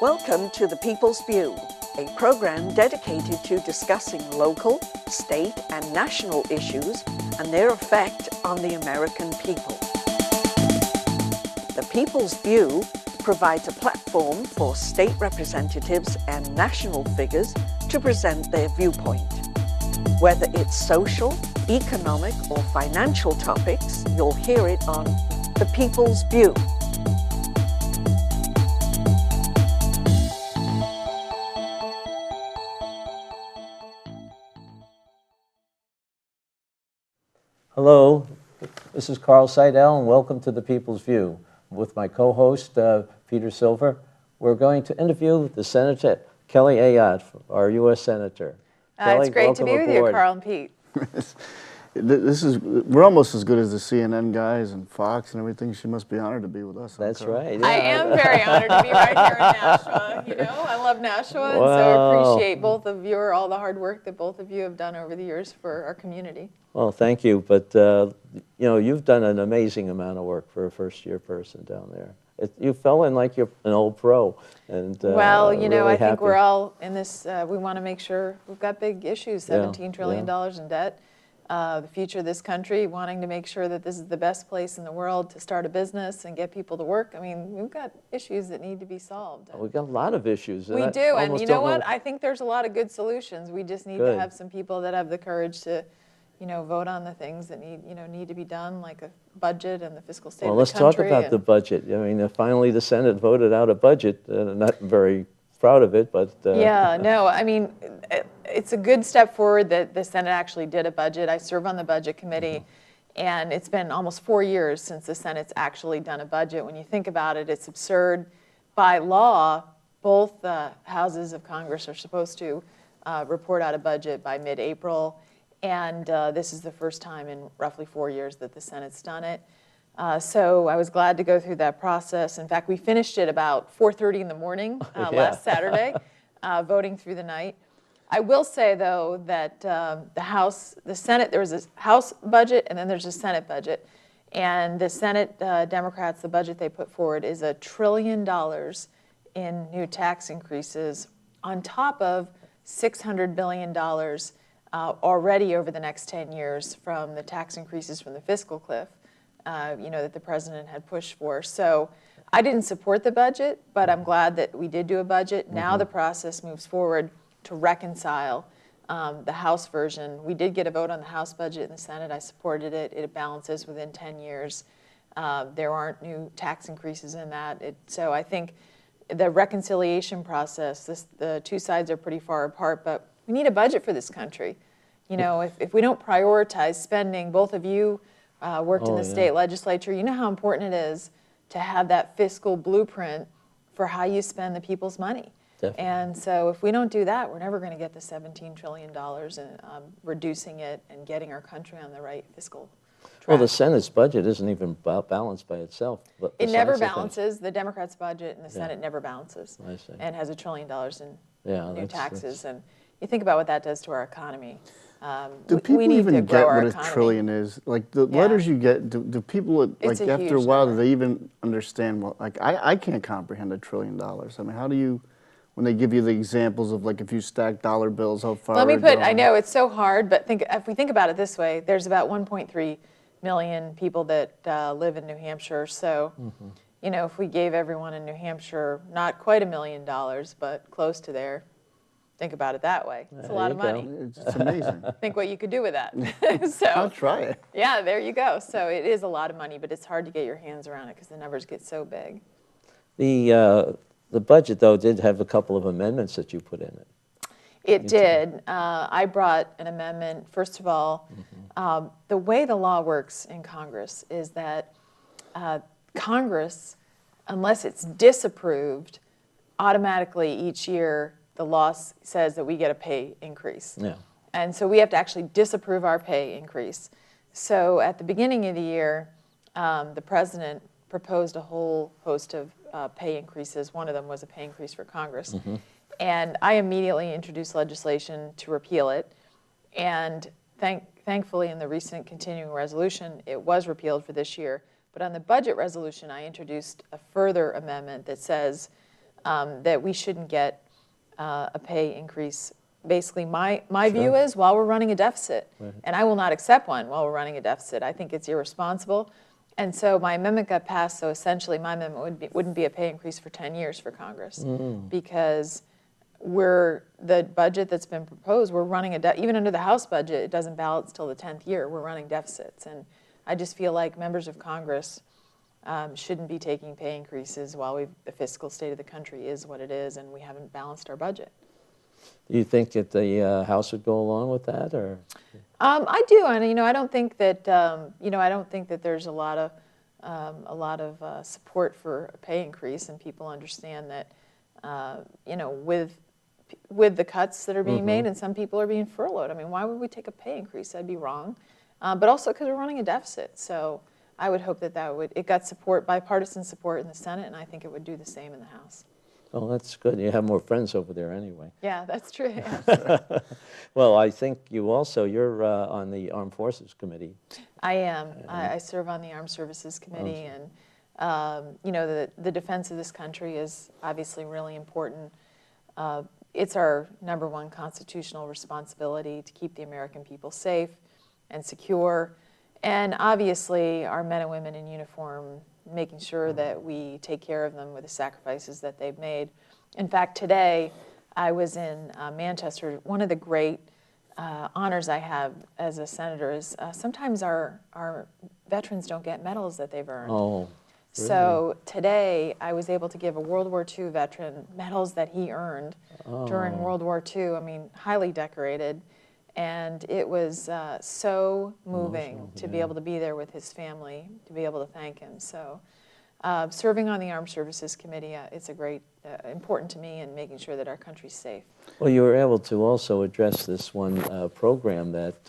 Welcome to The People's View, a program dedicated to discussing local, state, and national issues and their effect on the American people. The People's View provides a platform for state representatives and national figures to present their viewpoint. Whether it's social, economic, or financial topics, you'll hear it on The People's View. Hello, this is Carl Seidel, and welcome to The People's View. With my co-host, Peter Silva, we're going to interview the Senator Kelly Ayotte, our US Senator. Kelly, it's great to be with you, Carl and Pete. We're almost as good as the CNN guys and Fox and everything. She must be honored to be with us. That's right. Yeah. I am very honored to be right here in Nashua. You know, I love Nashua, and so I appreciate both of you, all the hard work that both of you have done over the years for our community. Well, thank you, but you know, you've done an amazing amount of work for a first-year person down there. You fell in like you're an old pro, and well, you know, really I think happy. we're all in this. We want to make sure we've got big issues: $17 trillion in debt. The future of this country, wanting to make sure that this is the best place in the world to start a business and get people to work. I mean, we've got issues that need to be solved. We've got a lot of issues. We do, and you know what? I think there's a lot of good solutions. We just need to have some people that have the courage to, you know, vote on the things that need to be done, like a budget and the fiscal state of the country. Well, let's talk about the budget. I mean, finally the Senate voted out a budget. Not very proud of it, but yeah, no, I mean, it's a good step forward that the Senate actually did a budget. I serve on the budget committee, and it's been almost 4 years since the Senate's actually done a budget. When you think about it, it's absurd. By law, both houses of Congress are supposed to report out a budget by mid-April, and this is the first time in roughly 4 years that the Senate's done it. So I was glad to go through that process. In fact, we finished it about 4:30 in the morning last Saturday, voting through the night. I will say, though, that the Senate, there was a House budget and then there's a Senate budget. And the Senate Democrats, the budget they put forward is $1 trillion in new tax increases on top of $600 billion already over the next 10 years from the tax increases from the fiscal cliff. That the president had pushed for. So I didn't support the budget, but I'm glad that we did do a budget. Now the process moves forward to reconcile the House version. We did get a vote on the House budget in the Senate. I supported it. It balances within 10 years. There aren't new tax increases in that. So I think the reconciliation process, the two sides are pretty far apart, but we need a budget for this country. You know, if we don't prioritize spending, both of you worked in the state legislature, you know how important it is to have that fiscal blueprint for how you spend the people's money. Definitely. And so if we don't do that, we're never going to get the $17 trillion and reducing it and getting our country on the right fiscal track. Well, the Senate's budget isn't even balanced by itself. But it never balances. The Democrats' budget in the Senate never balances. I see. And has $1 trillion in new taxes. And you think about what that does to our economy. Do people we need even to get grow what our a trillion is? Like the letters you get, do people, like after a while, do they even understand what, like I can't comprehend $1 trillion. I mean, how do you, when they give you the examples of like if you stack dollar bills, how far? Let me put, I know it's so hard, but if we think about it this way, there's about 1.3 million people that live in New Hampshire. So, you know, if we gave everyone in New Hampshire not quite $1 million, but close to there, think about it that way. It's a lot of money. It's amazing. Think what you could do with that. So, I'll try it. Yeah, there you go. So it is a lot of money, but it's hard to get your hands around it because the numbers get so big. The budget, though, did have a couple of amendments that you put in it. It did. I brought an amendment. First of all, the way the law works in Congress is that Congress, unless it's disapproved, automatically each year the law says that we get a pay increase. Yeah. And so we have to actually disapprove our pay increase. So at the beginning of the year, the president proposed a whole host of pay increases. One of them was a pay increase for Congress. And I immediately introduced legislation to repeal it. And thankfully, in the recent continuing resolution, it was repealed for this year. But on the budget resolution, I introduced a further amendment that says that we shouldn't get a pay increase. Basically, my view is while we're running a deficit, and I will not accept one while we're running a deficit. I think it's irresponsible. And so my amendment got passed, so essentially my amendment wouldn't be a pay increase for 10 years for Congress because the budget that's been proposed, we're running even under the House budget, it doesn't balance till the 10th year. We're running deficits. And I just feel like members of Congress shouldn't be taking pay increases while the fiscal state of the country is what it is and we haven't balanced our budget. Do you think that the House would go along with that, or? I do, and I don't think that I don't think that there's a lot of support for a pay increase, and people understand that with the cuts that are being made, and some people are being furloughed. I mean, why would we take a pay increase? That'd be wrong, but also because we're running a deficit. So I would hope that it got support, bipartisan support in the Senate, and I think it would do the same in the House. Oh, that's good. You have more friends over there anyway. Yeah, that's true. Yeah. Well, I think you're on the Armed Forces Committee. I am. I serve on the Armed Services Committee, and the defense of this country is obviously really important. It's our #1 constitutional responsibility to keep the American people safe and secure, and obviously our men and women in uniform, making sure that we take care of them with the sacrifices that they've made. In fact, today I was in Manchester. One of the great honors I have as a senator is sometimes our veterans don't get medals that they've earned. Oh, really? So today I was able to give a World War II veteran medals that he earned during World War II. I mean, highly decorated. And it was so moving to be able to be there with his family, to be able to thank him. So serving on the Armed Services Committee, it's a great, important to me in making sure that our country's safe. Well, you were able to also address this one program that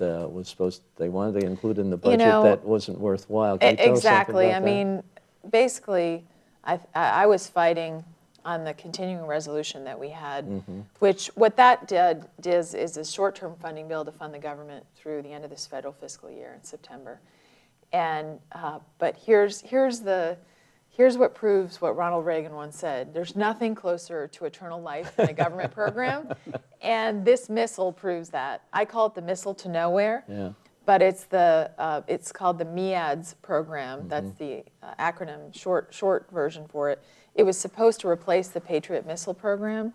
they wanted to include in the budget that wasn't worthwhile. Can you tell us something about that? mean, basically, I was fighting on the continuing resolution that we had, which what that is a short-term funding bill to fund the government through the end of this federal fiscal year in September. And but here's what proves what Ronald Reagan once said: there's nothing closer to eternal life than a government program, and this missile proves that. I call it the missile to nowhere. Yeah. But it's called the MEADS program. That's the acronym, short version for it. It was supposed to replace the Patriot missile program.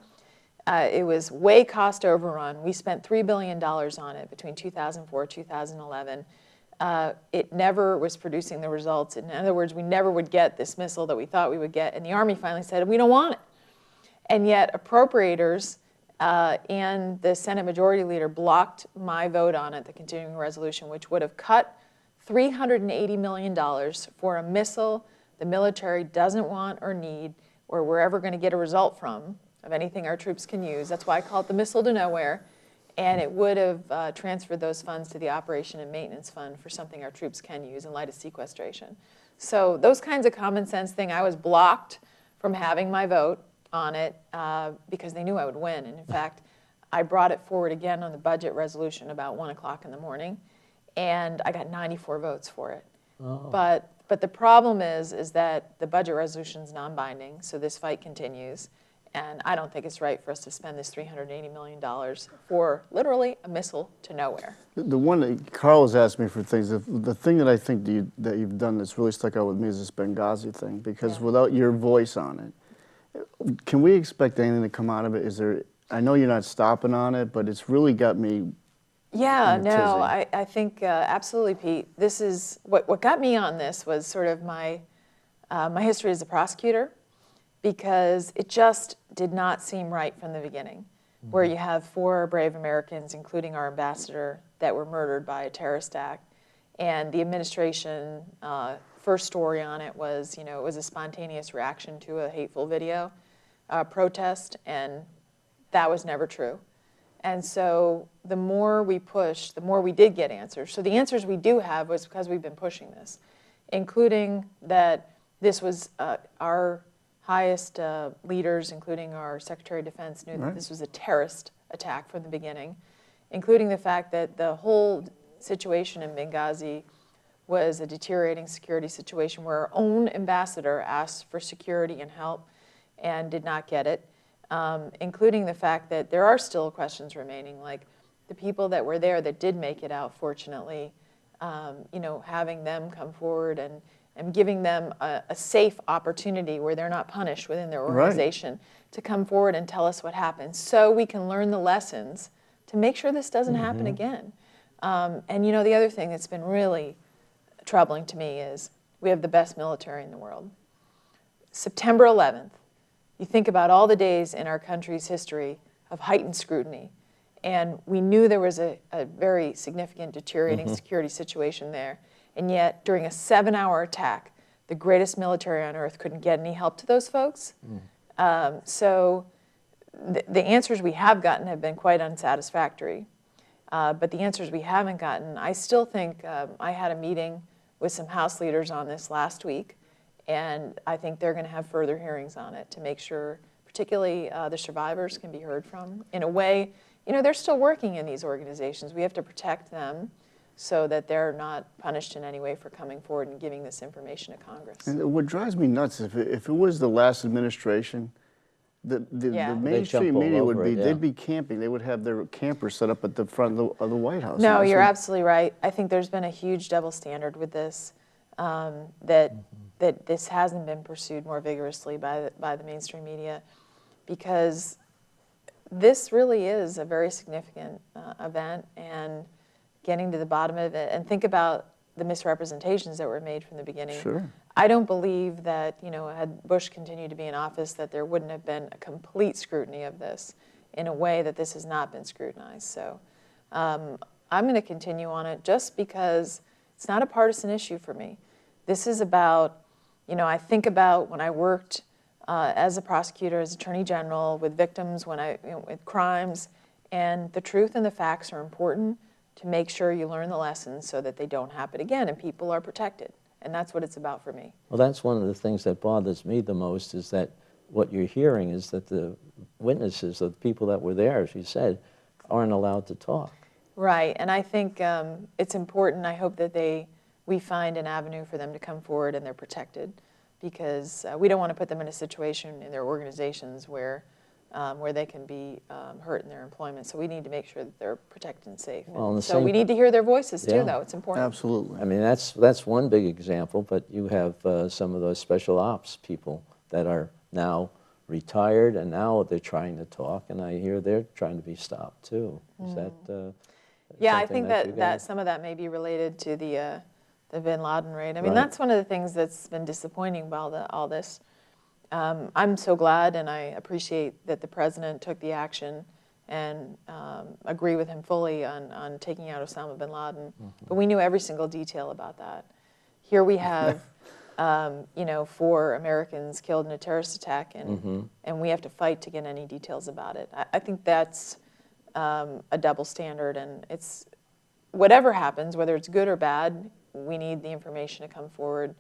It was way cost overrun. We spent $3 billion on it between 2004 and 2011. It never was producing the results. In other words, we never would get this missile that we thought we would get. And the Army finally said, we don't want it. And yet appropriators and the Senate Majority Leader blocked my vote on it, the continuing resolution, which would have cut $380 million for a missile the military doesn't want or need, or we're ever going to get a result from, of anything our troops can use. That's why I call it the missile to nowhere. And it would have transferred those funds to the Operation and Maintenance Fund for something our troops can use in light of sequestration. So those kinds of common sense things, I was blocked from having my vote on it because they knew I would win. And in fact, I brought it forward again on the budget resolution about 1 o'clock in the morning, and I got 94 votes for it. Oh. But the problem is that the budget resolution is non-binding, so this fight continues. And I don't think it's right for us to spend this $380 million for literally a missile to nowhere. The one that Carl has asked me for things, the thing that I think that you've done that's really stuck out with me is this Benghazi thing, because without your voice on it, can we expect anything to come out of it? I know you're not stopping on it, but it's really got me. Yeah, no, I think absolutely, Pete. This is what got me on this was sort of my history as a prosecutor, because it just did not seem right from the beginning, where you have 4 brave Americans, including our ambassador, that were murdered by a terrorist act, and the administration first story on it was, it was a spontaneous reaction to a hateful video protest, and that was never true. And so the more we pushed, the more we did get answers. So the answers we do have was because we've been pushing this, including that this was our highest leaders, including our Secretary of Defense, knew that this was a terrorist attack from the beginning, including the fact that the whole situation in Benghazi was a deteriorating security situation where our own ambassador asked for security and help. and did not get it, including the fact that there are still questions remaining, like the people that were there that did make it out, fortunately, having them come forward and giving them a safe opportunity where they're not punished within their organization to come forward and tell us what happened so we can learn the lessons to make sure this doesn't happen again. And the other thing that's been really troubling to me is we have the best military in the world. September 11th, you think about all the days in our country's history of heightened scrutiny, and we knew there was a very significant deteriorating security situation there, and yet during a 7-hour attack, the greatest military on earth couldn't get any help to those folks. So the answers we have gotten have been quite unsatisfactory. But the answers we haven't gotten, I still think, I had a meeting with some House leaders on this last week, and I think they're going to have further hearings on it to make sure, particularly the survivors can be heard from in a way. They're still working in these organizations. We have to protect them so that they're not punished in any way for coming forward and giving this information to Congress. And what drives me nuts, if it was the last administration, the mainstream media would be, they'd be camping. They would have their campers set up at the front of the White House. No, you're absolutely right. I think there's been a huge double standard with this, that this hasn't been pursued more vigorously by the mainstream media, because this really is a very significant event, and getting to the bottom of it, and think about the misrepresentations that were made from the beginning. Sure. I don't believe that, had Bush continued to be in office, that there wouldn't have been a complete scrutiny of this in a way that this has not been scrutinized. So I'm going to continue on it just because it's not a partisan issue for me. This is about, I think about when I worked as a prosecutor, as Attorney General, with victims, with crimes, and the truth and the facts are important to make sure you learn the lessons so that they don't happen again and people are protected. And that's what it's about for me. Well, that's one of the things that bothers me the most, is that what you're hearing is that the witnesses, the people that were there, as you said, aren't allowed to talk. Right, and I think it's important. I hope that we find an avenue for them to come forward and they're protected, because we don't want to put them in a situation in their organizations where they can be hurt in their employment. So we need to make sure that they're protected and safe. Well, so we need to hear their voices too, though. It's important. Absolutely. I mean, that's one big example, but you have some of those special ops people that are now retired, and now they're trying to talk, and I hear they're trying to be stopped too. Is that yeah, I think that some of that may be related to the bin Laden raid. I mean, that's one of the things that's been disappointing about all this. I'm so glad, and I appreciate that the president took the action and agree with him fully on taking out Osama bin Laden. But we knew every single detail about that. Here we have, 4 Americans killed in a terrorist attack, and we have to fight to get any details about it. I think that's a double standard, and it's whatever happens, whether it's good or bad, we need the information to come forward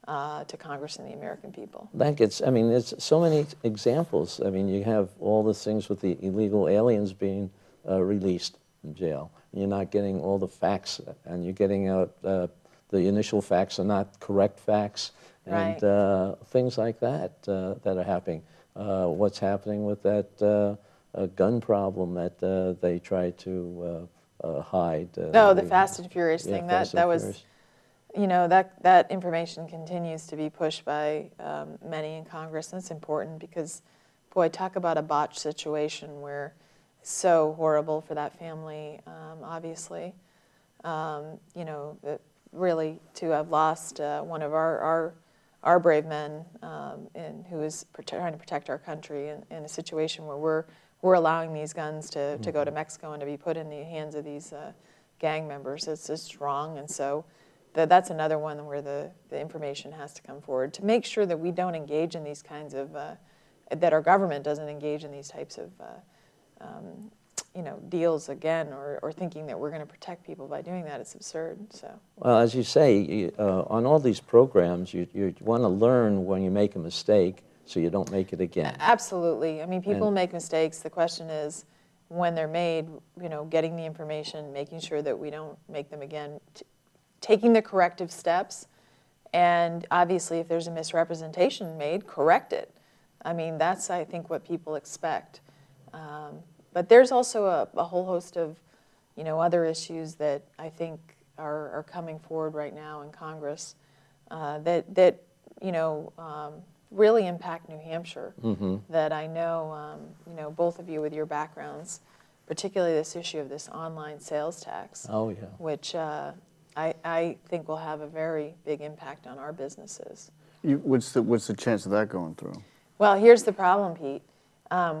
to Congress and the American people. There's so many examples. I mean, you have all the things with the illegal aliens being released from jail. You're not getting all the facts, and you're getting out the initial facts are not correct facts, and things like that that are happening. What's happening with that gun problem that they try to hide? The Fast and Furious thing. That was. That information continues to be pushed by many in Congress, and it's important because, boy, talk about a botched situation where it's so horrible for that family, obviously. Really to have lost one of our brave men who is trying to protect our country in a situation where we're allowing these guns to go to Mexico and to be put in the hands of these gang members. It's just wrong, and so that's another one where the information has to come forward to make sure that we don't engage in these kinds of, that our government doesn't engage in these types of, deals again, or thinking that we're going to protect people by doing that. It's absurd. So. Well, as you say, on all these programs, you want to learn when you make a mistake so you don't make it again. Absolutely. I mean, people make mistakes. The question is, when they're made, getting the information, making sure that we don't make them again, taking the corrective steps, and obviously if there's a misrepresentation made, correct it. I mean, that's, I think, what people expect. But there's also a whole host of, other issues that I think are coming forward right now in Congress that really impact New Hampshire. That I know, both of you with your backgrounds, particularly this issue of this online sales tax. Oh, yeah. Which I think will have a very big impact on our businesses. What's the chance of that going through? Well, here's the problem, Pete.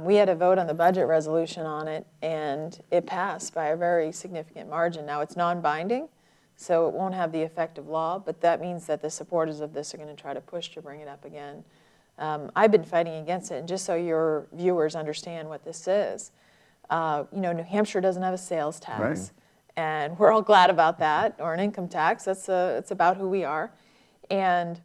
We had a vote on the budget resolution on it, and it passed by a very significant margin. Now, it's non-binding, so it won't have the effect of law, but that means that the supporters of this are going to try to push to bring it up again. I've been fighting against it, and just so your viewers understand what this is, New Hampshire doesn't have a sales tax, right. And we're all glad about that, or an income tax. It's about who we are. And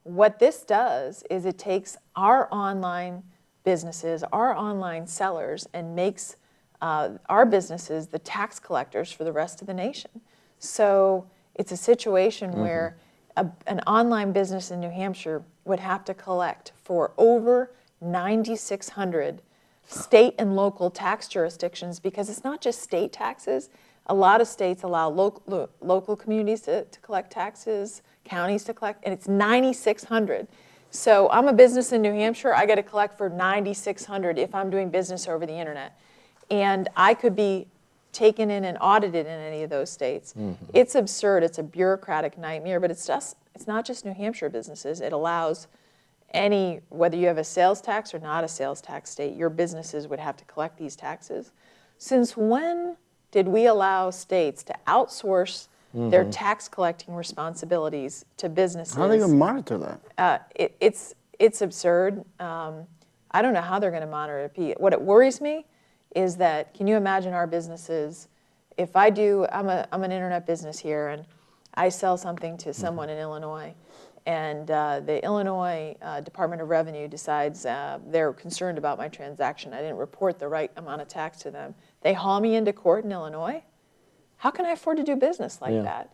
what this does is it takes our online businesses, our online sellers, and makes our businesses the tax collectors for the rest of the nation. So it's a situation where an online business in New Hampshire would have to collect for over 9,600 state and local tax jurisdictions, because it's not just state taxes. A lot of states allow local communities to collect taxes, counties to collect, and it's 9,600. So I'm a business in New Hampshire, I got to collect for 9,600 if I'm doing business over the internet. And I could be taken in and audited in any of those states. It's absurd, it's a bureaucratic nightmare, but it's not just New Hampshire businesses. It allows whether you have a sales tax or not a sales tax state, your businesses would have to collect these taxes. Since when did we allow states to outsource their tax collecting responsibilities to businesses? How are they going to monitor that? It's absurd. I don't know how they're going to monitor it. What it worries me is that, can you imagine our businesses, if I'm an internet business here and I sell something to someone in Illinois, and the Illinois Department of Revenue decides they're concerned about my transaction, I didn't report the right amount of tax to them, they haul me into court in Illinois? How can I afford to do business like that?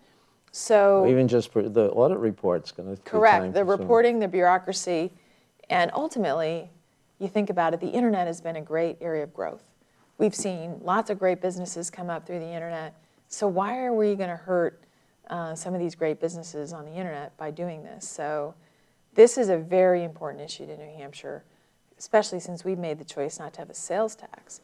So even just for the audit report's going to correct, the reporting, the bureaucracy, and ultimately, you think about it, the internet has been a great area of growth. We've seen lots of great businesses come up through the internet. So why are we going to hurt some of these great businesses on the internet by doing this? So this is a very important issue to New Hampshire, especially since we've made the choice not to have a sales tax.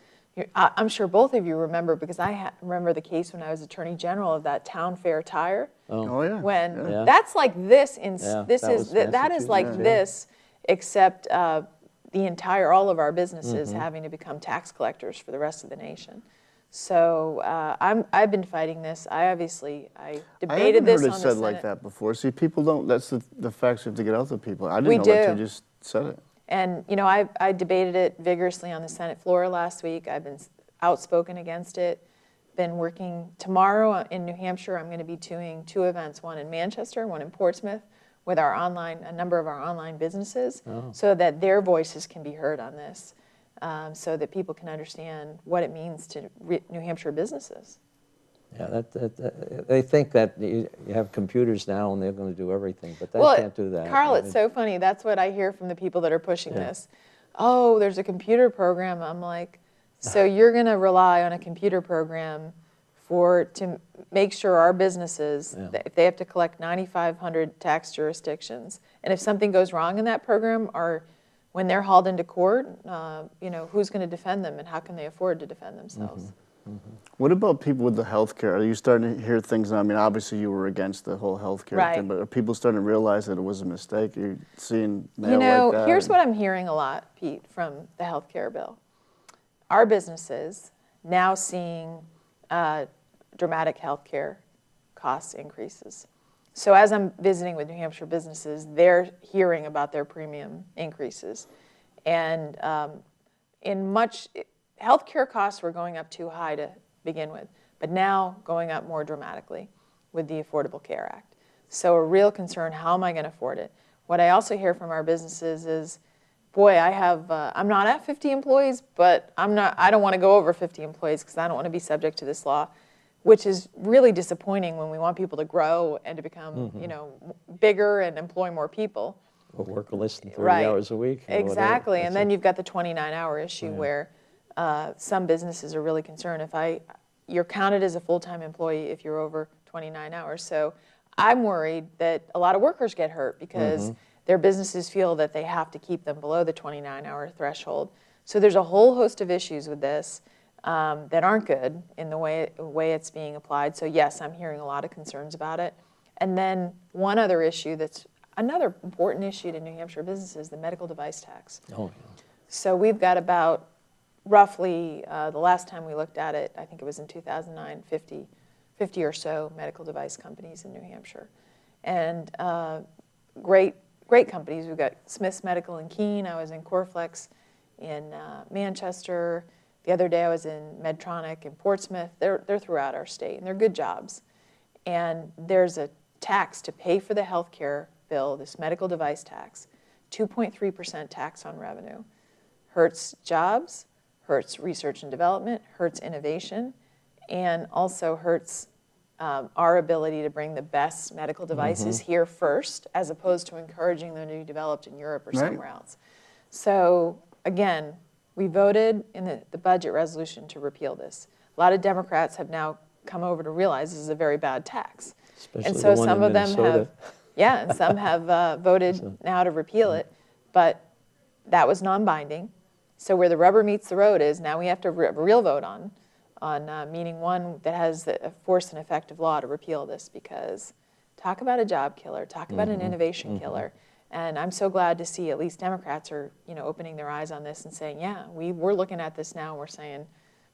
I'm sure both of you remember, because I remember the case when I was Attorney General of that Town Fair tire. Oh yeah. When Yeah. that's like this, that is like Yeah. this, except all of our businesses having to become tax collectors for the rest of the nation. So I've been fighting this. I debated this on the Senate. I haven't heard it said like that before. See, people don't. That's the facts we have to get out to people. I didn't know that you just said it. And I debated it vigorously on the Senate floor last week. I've been outspoken against it. Been working tomorrow in New Hampshire. I'm going to be doing 2 events, one in Manchester, one in Portsmouth, with a number of our online businesses, so that their voices can be heard on this, so that people can understand what it means to New Hampshire businesses. Yeah, they think that you have computers now and they're going to do everything, but they can't do that. Carl, it's so funny. That's what I hear from the people that are pushing this. Oh, there's a computer program. I'm like, so you're going to rely on a computer program to make sure our businesses, if they have to collect 9,500 tax jurisdictions, and if something goes wrong in that program, or when they're hauled into court, who's going to defend them, and how can they afford to defend themselves? What about people with the health care? Are you starting to hear things? I mean, obviously you were against the whole health care thing, but are people starting to realize that it was a mistake? You're seeing mail like that? Here's what I'm hearing a lot, Pete, from the health care bill. Our businesses now seeing dramatic health care cost increases. So as I'm visiting with New Hampshire businesses, they're hearing about their premium increases. And healthcare costs were going up too high to begin with, but now going up more dramatically with the Affordable Care Act. So a real concern, how am I going to afford it? What I also hear from our businesses is, boy, I'm not at 50 employees, but I don't want to go over 50 employees because I don't want to be subject to this law, which is really disappointing when we want people to grow and to become, bigger and employ more people. Or work less than 30 Right. hours a week. Exactly, and then you've got the 29-hour issue where some businesses are really concerned you're counted as a full-time employee if you're over 29 hours. So I'm worried that a lot of workers get hurt because their businesses feel that they have to keep them below the 29-hour threshold. So there's a whole host of issues with this that aren't good in the way it's being applied. So yes, I'm hearing a lot of concerns about it. And then one other issue that's another important issue to New Hampshire businesses, the medical device tax. Oh, yeah. So we've got about roughly, the last time we looked at it, I think it was in 2009, 50 or so medical device companies in New Hampshire. And great companies. We've got Smith's Medical in Keene. I was in Coreflex in Manchester. The other day I was in Medtronic in Portsmouth. They're throughout our state, and they're good jobs. And there's a tax to pay for the health care bill, this medical device tax, 2.3% tax on revenue. Hurts jobs, hurts research and development, hurts innovation, and also hurts our ability to bring the best medical devices here first, as opposed to encouraging them to be developed in Europe or somewhere else. So again, we voted in the budget resolution to repeal this. A lot of Democrats have now come over to realize this is a very bad tax. Especially and so the one some in of them Minnesota. have, and some have voted now to repeal it, but that was non-binding. So where the rubber meets the road is now we have to have a real vote on meaning one that has a force and effective law to repeal this, because talk about a job killer, talk about an innovation killer. And I'm so glad to see at least Democrats are opening their eyes on this and saying, yeah, we're looking at this now and we're saying,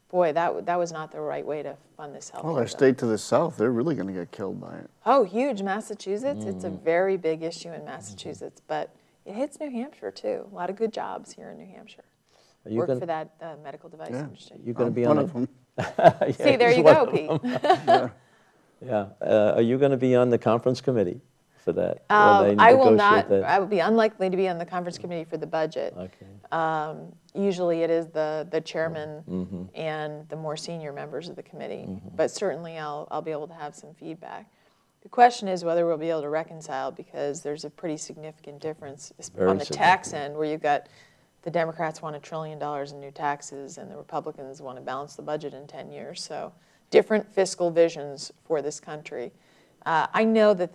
boy, that was not the right way to fund this health. Well, our state to the south, they're really going to get killed by it. Oh, huge. Massachusetts, it's a very big issue in Massachusetts, but it hits New Hampshire too. A lot of good jobs here in New Hampshire. Work for that medical device industry. You're going to be one on of them. See, there you go, Pete. Are you going to be on the conference committee for that? I will not. I would be unlikely to be on the conference committee for the budget. Okay. Usually it is the chairman and the more senior members of the committee, but certainly I'll be able to have some feedback. The question is whether we'll be able to reconcile, because there's a pretty significant difference on the tax end, where you've got the Democrats want $1 trillion in new taxes and the Republicans want to balance the budget in 10 years. So different fiscal visions for this country. I know that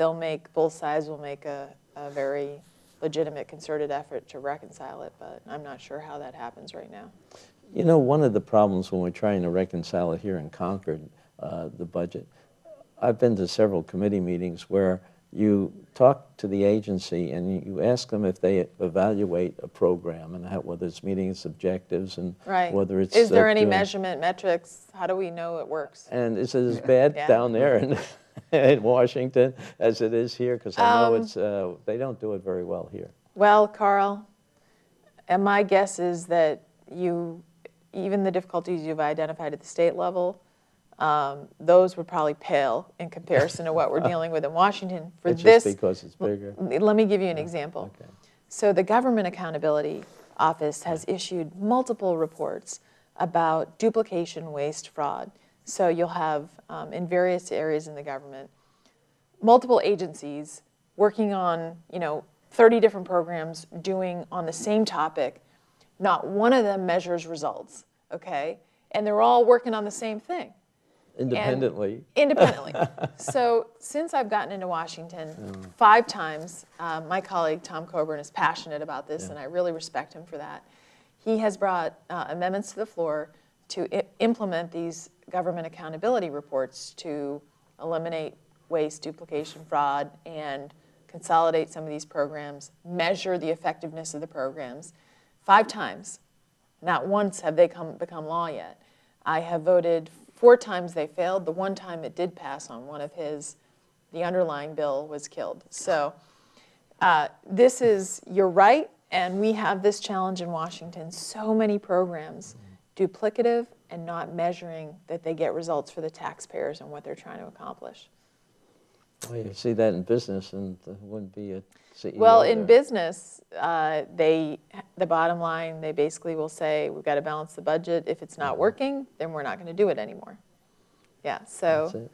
both sides will make a very legitimate concerted effort to reconcile it, but I'm not sure how that happens right now. You know, one of the problems when we're trying to reconcile it here in Concord, the budget, I've been to several committee meetings where you talk to the agency and you ask them if they evaluate a program and whether it's meeting its objectives and whether it's... Is there any measurement metrics? How do we know it works? And is it as bad down there in Washington as it is here? Because I know they don't do it very well here. Well, Carl, and my guess is that even the difficulties you've identified at the state level, those would probably pale in comparison to what we're dealing with in Washington. Just because it's bigger. Let me give you an example. Okay. So the Government Accountability Office has issued multiple reports about duplication, waste, fraud. So you'll have, in various areas in the government, multiple agencies working on, 30 different programs doing on the same topic. Not one of them measures results, okay? And they're all working on the same thing. Independently. So since I've gotten into Washington 5 times, my colleague Tom Coburn is passionate about this, and I really respect him for that. He has brought amendments to the floor to implement these government accountability reports to eliminate waste, duplication, fraud, and consolidate some of these programs, measure the effectiveness of the programs. 5 times. Not once have they become law yet. I have voted 4 times they failed. The one time it did pass on one of the underlying bill was killed. So you're right, and we have this challenge in Washington. So many programs, duplicative and not measuring that they get results for the taxpayers and what they're trying to accomplish. Well, you see that in business, and there wouldn't be a CEO Well, in there. business, the bottom line, they basically will say, we've got to balance the budget. If it's not working, then we're not going to do it anymore. Yeah, so That's it.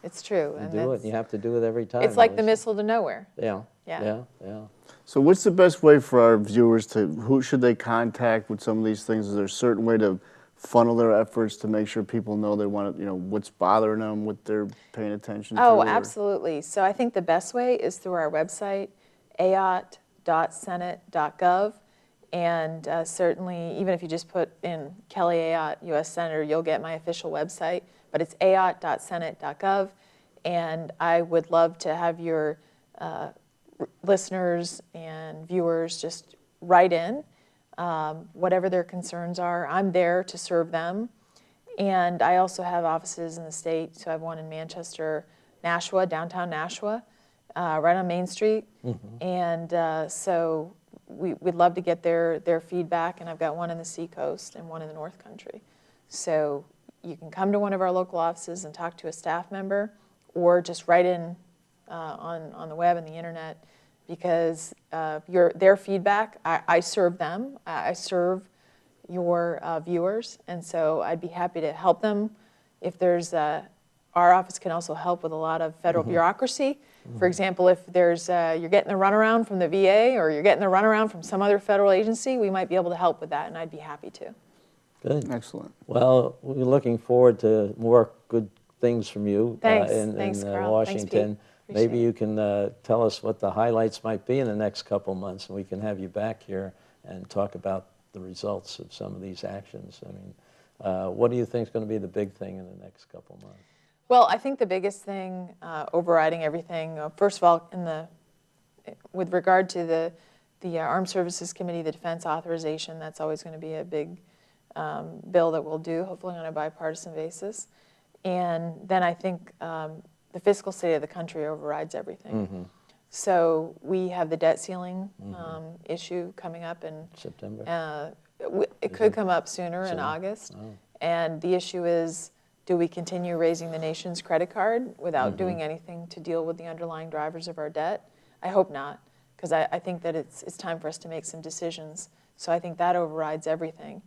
it's true. You do it, and you have to do it every time. It's like the missile to nowhere. Yeah. Yeah. Yeah. So what's the best way for our viewers who should they contact with some of these things? Is there a certain way to funnel their efforts to make sure people know they want to, what's bothering them, what they're paying attention to? Oh, absolutely. So I think the best way is through our website, ayotte.senate.gov. And certainly, even if you just put in Kelly Ayotte, US Senator, you'll get my official website. But it's ayotte.senate.gov. And I would love to have your listeners and viewers just write in whatever their concerns are. I'm there to serve them. And I also have offices in the state. So I have one in Manchester, Nashua, downtown Nashua, right on Main Street. And so we'd love to get their feedback. And I've got one in the Seacoast and one in the North Country. So you can come to one of our local offices and talk to a staff member, or just write in on the web and the internet, because their feedback, I serve them. I serve your viewers, and so I'd be happy to help them. If there's, our office can also help with a lot of federal bureaucracy. For example, if there's you're getting the runaround from the VA, or you're getting the runaround from some other federal agency, we might be able to help with that, and I'd be happy to. Good. Excellent. Well, we're looking forward to more good things from you Thanks. in Carl. Washington. Thanks, Maybe you can tell us what the highlights might be in the next couple months, and we can have you back here and talk about the results of some of these actions. I mean, what do you think is going to be the big thing in the next couple months? Well, I think the biggest thing overriding everything, first of all, with regard to the Armed Services Committee, the Defense Authorization, that's always going to be a big bill that we'll do, hopefully on a bipartisan basis. And then I think the fiscal state of the country overrides everything. So we have the debt ceiling issue coming up in September. It could come up sooner in August. Oh. And the issue is, do we continue raising the nation's credit card without doing anything to deal with the underlying drivers of our debt? I hope not, because I think that it's time for us to make some decisions. So I think that overrides everything.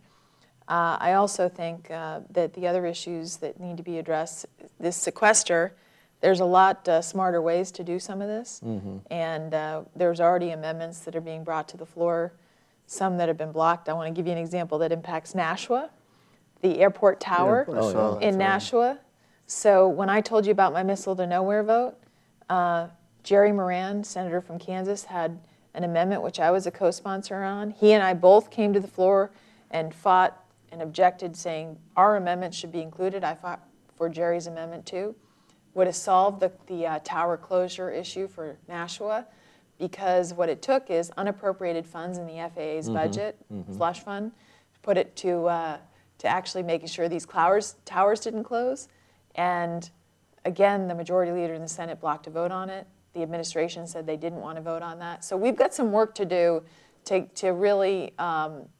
I also think that the other issues that need to be addressed, this sequester, there's a lot smarter ways to do some of this. And there's already amendments that are being brought to the floor, some that have been blocked. I want to give you an example that impacts Nashua, the airport tower in Nashua. So when I told you about my missile to nowhere vote, Jerry Moran, senator from Kansas, had an amendment which I was a co-sponsor on. He and I both came to the floor and fought and objected, saying our amendment should be included. I fought for Jerry's amendment too. Would have solved the tower closure issue for Nashua, because what it took is unappropriated funds in the FAA's budget, slush fund, put it to actually making sure these towers didn't close. And again, the majority leader in the Senate blocked a vote on it. The administration said they didn't want to vote on that. So we've got some work to do to really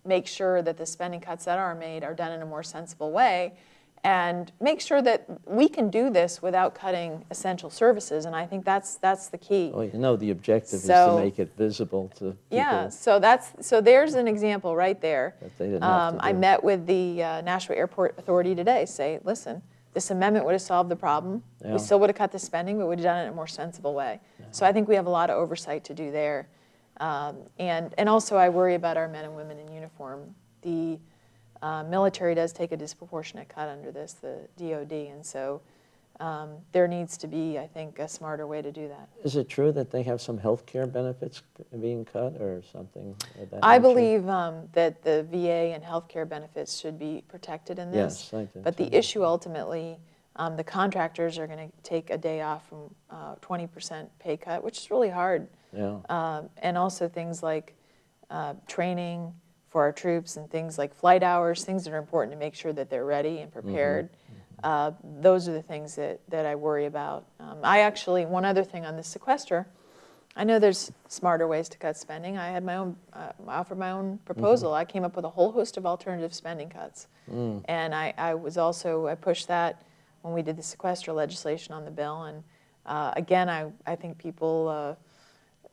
make sure that the spending cuts that are made are done in a more sensible way, and make sure that we can do this without cutting essential services. And I think that's the key. Well, the objective is to make it visible to people. Yeah, so there's an example right there. That they didn't have to do. I met with the Nashua Airport Authority today, say, listen, this amendment would have solved the problem. Yeah. We still would have cut the spending, but we'd have done it in a more sensible way. Yeah. So I think we have a lot of oversight to do there. And also I worry about our men and women in uniform. The military does take a disproportionate cut under this, the DOD, and so there needs to be, I think, a smarter way to do that. Is it true that they have some health care benefits being cut or something of that I nature? believe that the VA and health care benefits should be protected in this. Yes, I think but so. the issue ultimately, the contractors are going to take a day off from 20% pay cut, which is really hard. Yeah. And also things like training for our troops and things like flight hours, things that are important to make sure that they're ready and prepared. Those are the things that I worry about. One other thing on this sequester, I know there's smarter ways to cut spending. I had my own, offered my own proposal. I came up with a whole host of alternative spending cuts. And I pushed that when we did the sequester legislation on the bill. And again, I think people,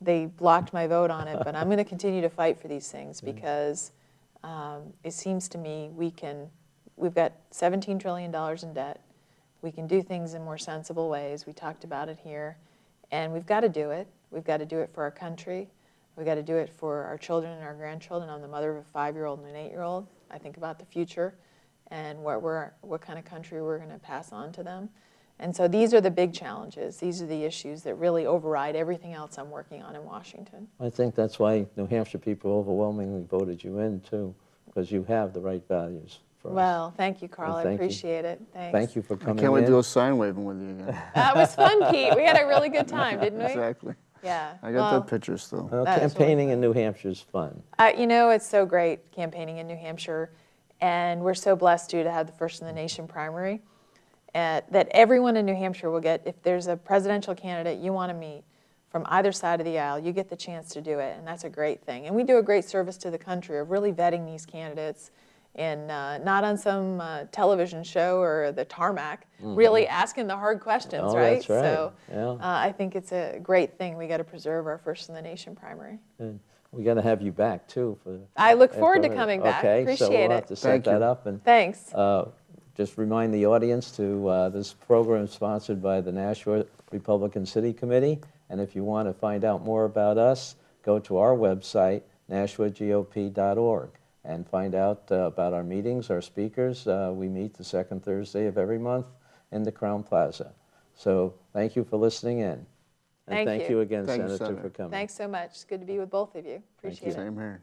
they blocked my vote on it, but I'm going to continue to fight for these things because it seems to me we've got $17 trillion in debt. We can do things in more sensible ways. We talked about it here, and we've got to do it. We've got to do it for our country. We've got to do it for our children and our grandchildren. I'm the mother of a 5-year-old and an 8-year-old. I think about the future and what kind of country we're going to pass on to them. And so these are the big challenges. These are the issues that really override everything else I'm working on in Washington. I think that's why New Hampshire people overwhelmingly voted you in, too, because you have the right values for us. Well, thank you, Carl. I Thank you. appreciate it. Thanks. Thank you for coming in. I can't wait to do a sign waving with you again. That was fun, Pete. We had a really good time, didn't we? Exactly. Yeah. I got that picture still. Well, That is campaigning in New Hampshire is fun. You know, it's so great campaigning in New Hampshire, and we're so blessed to have the First in the Nation primary. That everyone in New Hampshire will get, if there's a presidential candidate you want to meet from either side of the aisle, you get the chance to do it, and that's a great thing. And we do a great service to the country of really vetting these candidates, and not on some television show or the tarmac, really asking the hard questions, Oh, right? that's right. So Yeah. I think it's a great thing. We got to preserve our First in the Nation primary. And we got to have you back, too. I look forward to after- coming back. Okay, Appreciate so we'll have it. to set Thank that you. up. And Thanks. just remind the audience to this program is sponsored by the Nashua Republican City Committee. And if you want to find out more about us, go to our website, nashuagop.org, and find out about our meetings, our speakers. We meet the second Thursday of every month in the Crown Plaza. So thank you for listening in. And Thank thank you. you again, Thank you, Senator, Senator. for coming. Thanks so much. It's good to be with both of you. Appreciate it. Same here.